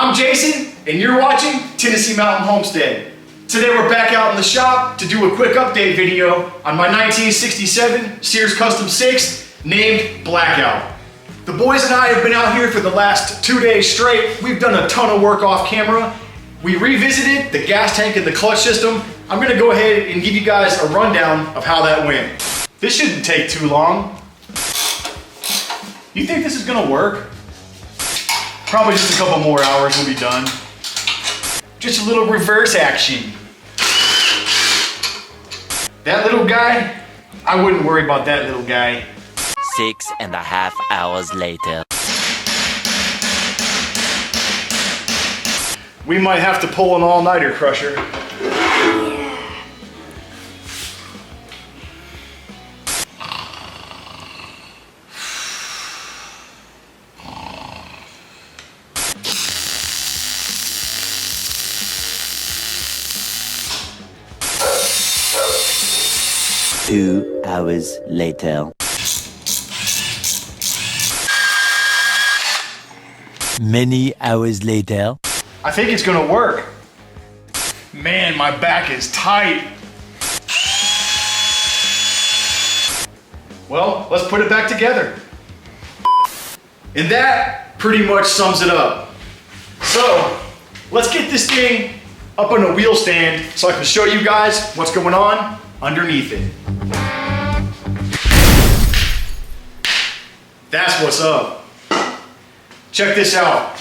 I'm Jason, and you're watching Tennessee Mountain Homestead. Today we're back out in the shop to do a quick update video on my 1967 Sears Custom 6 named Blackout. The boys and I have been out here for the last 2 days straight. We've done a ton of work off camera. We revisited the gas tank and the clutch system. I'm gonna go ahead and give you guys a rundown of how that went. This shouldn't take too long. You think this is gonna work? Probably just a couple more hours, we'll be done. Just a little reverse action. That little guy, I wouldn't worry about that little guy. 6.5 hours later. We might have to pull an all-nighter, Crusher. Yeah. 2 hours later. Many hours later. I think it's gonna work. Man, my back is tight. Well, let's put it back together. And that pretty much sums it up. So, let's get this thing up on a wheel stand so I can show you guys what's going on underneath it. That's what's up. Check this out.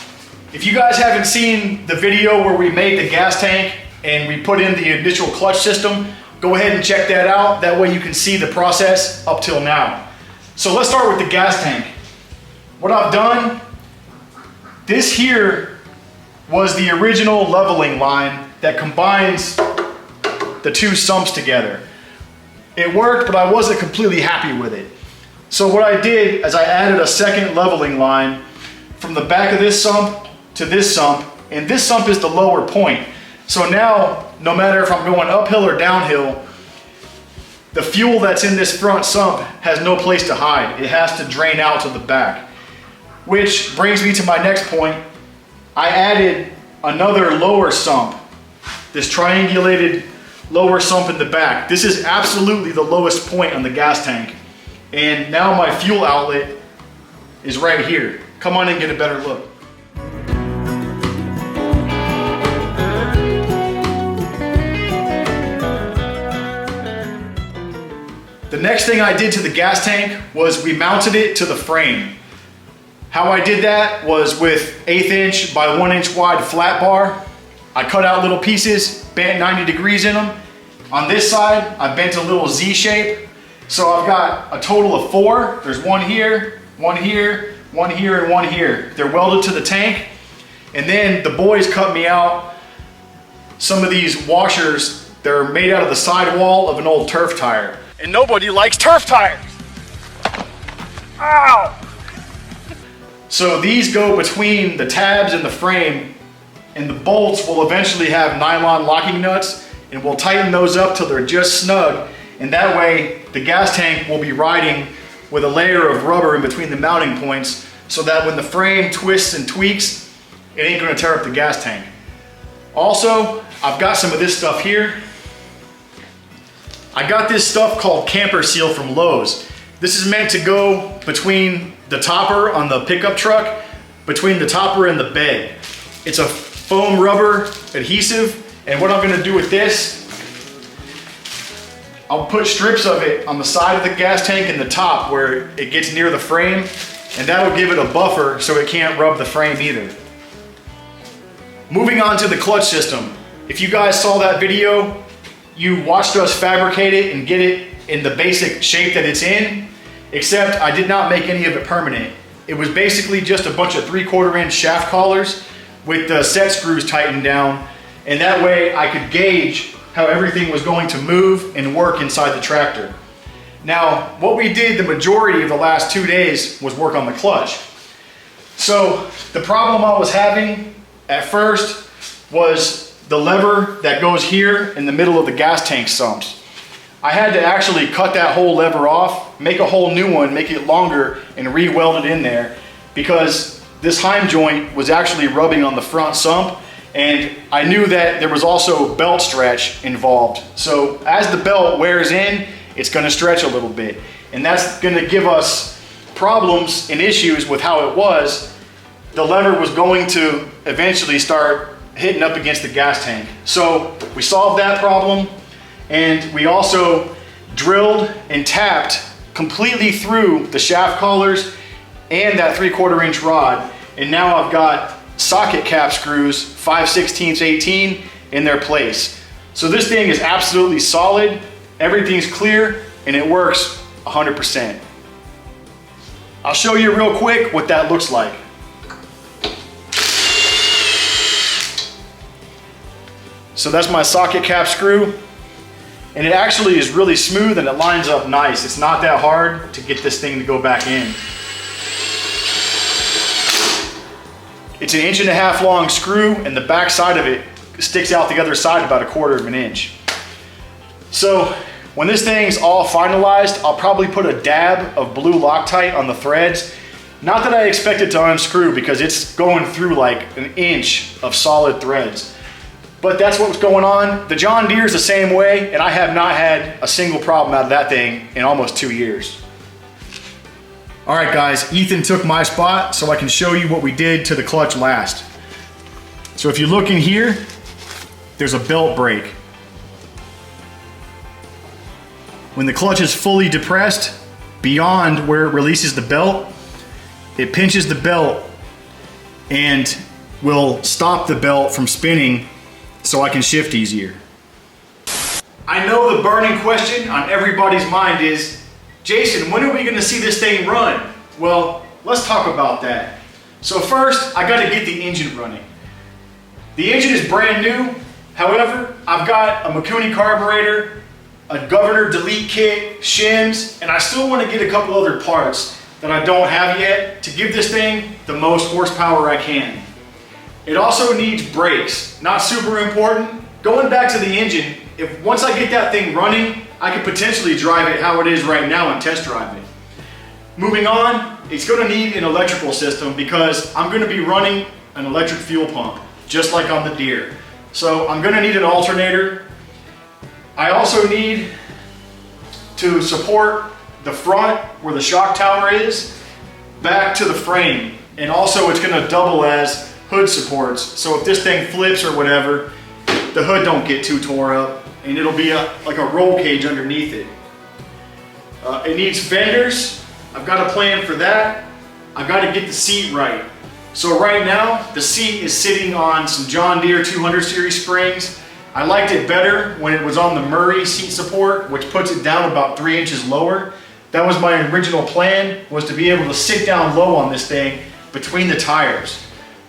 If you guys haven't seen the video where we made the gas tank and we put in the initial clutch system, go ahead and check that out. That way you can see the process up till now. So let's start with the gas tank. What I've done, this here was the original leveling line that combines the two sumps together. It worked, but I wasn't completely happy with it. So what I did is I added a second leveling line from the back of this sump to this sump, and this sump is the lower point. So now, no matter if I'm going uphill or downhill, the fuel that's in this front sump has no place to hide. It has to drain out to the back. Which brings me to my next point. I added another lower sump, this triangulated lower sump in the back. This is absolutely the lowest point on the gas tank. And now my fuel outlet is right here. Come on and get a better look. The next thing I did to the gas tank was we mounted it to the frame. How I did that was with 1/8 inch by 1 inch wide flat bar. I cut out little pieces, bent 90 degrees in them. On this side, I bent a little Z shape. So I've got a total of 4. There's one here, one here, one here, and one here. They're welded to the tank. And then the boys cut me out some of these washers. They're made out of the sidewall of an old turf tire. And nobody likes turf tires. Ow! So these go between the tabs and the frame, and the bolts will eventually have nylon locking nuts, and we'll tighten those up till they're just snug. And that way, the gas tank will be riding with a layer of rubber in between the mounting points so that when the frame twists and tweaks, it ain't gonna tear up the gas tank. Also, I've got some of this stuff here. I got this stuff called camper seal from Lowe's. This is meant to go between the topper on the pickup truck, between the topper and the bed. It's a foam rubber adhesive, and what I'm gonna do with this, I'll put strips of it on the side of the gas tank and the top where it gets near the frame, and that'll give it a buffer so it can't rub the frame either. Moving on to the clutch system. If you guys saw that video, you watched us fabricate it and get it in the basic shape that it's in, except I did not make any of it permanent. It was basically just a bunch of 3/4 inch shaft collars with the set screws tightened down, and that way I could gauge how everything was going to move and work inside the tractor. Now, what we did the majority of the last 2 days was work on the clutch. So the problem I was having at first was the lever that goes here in the middle of the gas tank sumps. I had to actually cut that whole lever off, make a whole new one, make it longer, and re-weld it in there, because this heim joint was actually rubbing on the front sump, and I knew that there was also belt stretch involved. So as the belt wears in, it's gonna stretch a little bit. And that's gonna give us problems and issues with how it was. The lever was going to eventually start hitting up against the gas tank. So we solved that problem, and we also drilled and tapped completely through the shaft collars and that 3/4 inch rod. And now I've got socket cap screws, 5/16 18 in their place. So this thing is absolutely solid, everything's clear, and it works 100%. I'll show you real quick what that looks like. So that's my socket cap screw, and it actually is really smooth and it lines up nice. It's not that hard to get this thing to go back in. It's 1.5 inch long screw, and the back side of it sticks out the other side about 1/4 inch. So when this thing's all finalized, I'll probably put a dab of blue Loctite on the threads. Not that I expect it to unscrew, because it's going through like 1 inch of solid threads. But that's what's going on. The John Deere's the same way, and I have not had a single problem out of that thing in almost 2 years. All right guys, Ethan took my spot so I can show you what we did to the clutch last. So if you look in here, there's a belt break. When the clutch is fully depressed beyond where it releases the belt, it pinches the belt and will stop the belt from spinning so I can shift easier. I know the burning question on everybody's mind is, Jason, when are we gonna see this thing run? Well, let's talk about that. So first, I gotta get the engine running. The engine is brand new. However, I've got a Mikuni carburetor, a governor delete kit, shims, and I still wanna get a couple other parts that I don't have yet to give this thing the most horsepower I can. It also needs brakes, not super important. Going back to the engine, once I get that thing running, I could potentially drive it how it is right now and test drive it. Moving on, it's gonna need an electrical system because I'm gonna be running an electric fuel pump, just like on the Deere. So I'm gonna need an alternator. I also need to support the front where the shock tower is back to the frame. And also it's gonna double as hood supports. So if this thing flips or whatever, the hood don't get too tore up, and it'll be like a roll cage underneath it. It needs fenders. I've got a plan for that. I've got to get the seat right. So right now, the seat is sitting on some John Deere 200 series springs. I liked it better when it was on the Murray seat support, which puts it down about 3 inches lower. That was my original plan, was to be able to sit down low on this thing between the tires.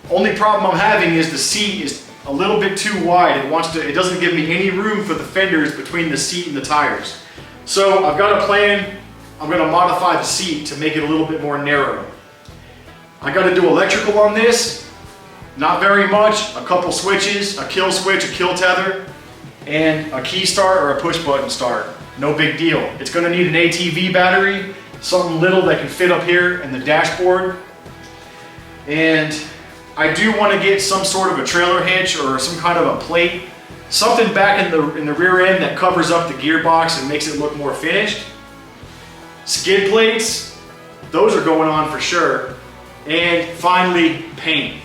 Only problem I'm having is the seat is a little bit too wide. It doesn't give me any room for the fenders between the seat and the tires. So I've got a plan. I'm gonna modify the seat to make it a little bit more narrow. I gotta do electrical on this. Not very much, a couple switches, a kill switch, a kill tether, and a key start or a push button start. No big deal. It's gonna need an ATV battery, something little that can fit up here in the dashboard. And I do want to get some sort of a trailer hitch or some kind of a plate, something back in the rear end that covers up the gearbox and makes it look more finished. Skid plates, those are going on for sure. And finally, paint.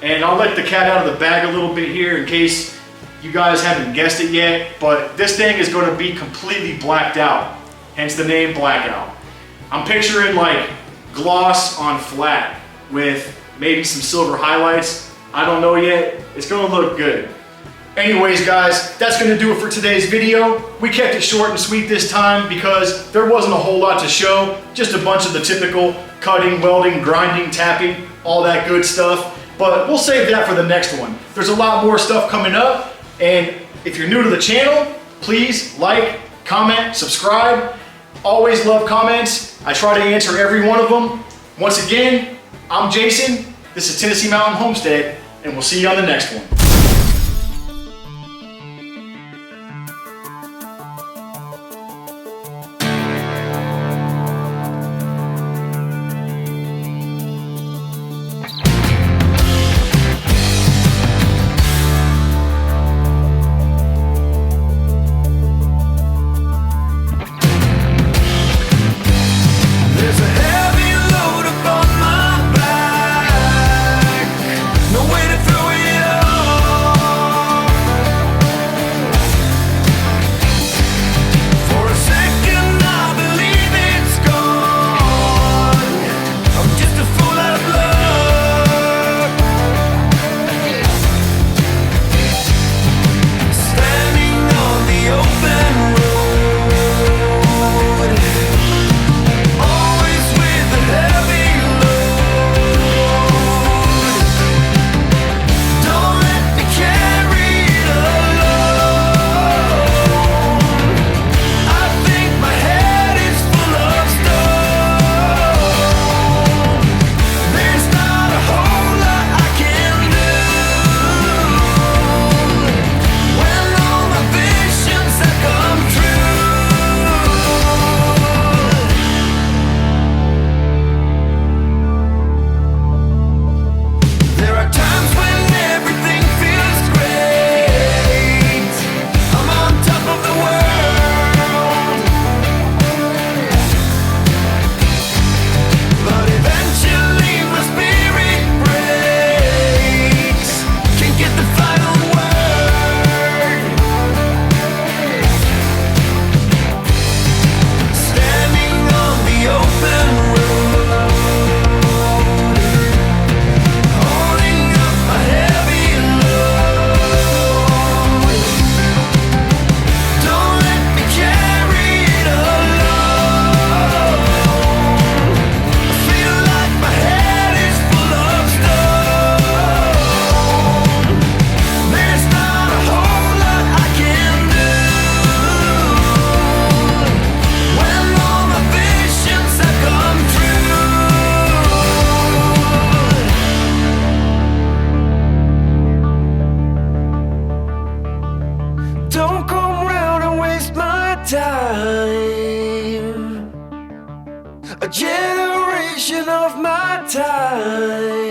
And I'll let the cat out of the bag a little bit here in case you guys haven't guessed it yet, but this thing is going to be completely blacked out, hence the name Blackout. I'm picturing like gloss on flat with maybe some silver highlights. I don't know yet. It's gonna look good. Anyways, guys, that's gonna do it for today's video. We kept it short and sweet this time because there wasn't a whole lot to show. Just a bunch of the typical cutting, welding, grinding, tapping, all that good stuff. But we'll save that for the next one. There's a lot more stuff coming up. And if you're new to the channel, please like, comment, subscribe. Always love comments. I try to answer every one of them. Once again, I'm Jason, this is Tennessee Mountain Homestead, and we'll see you on the next one. generation of my time.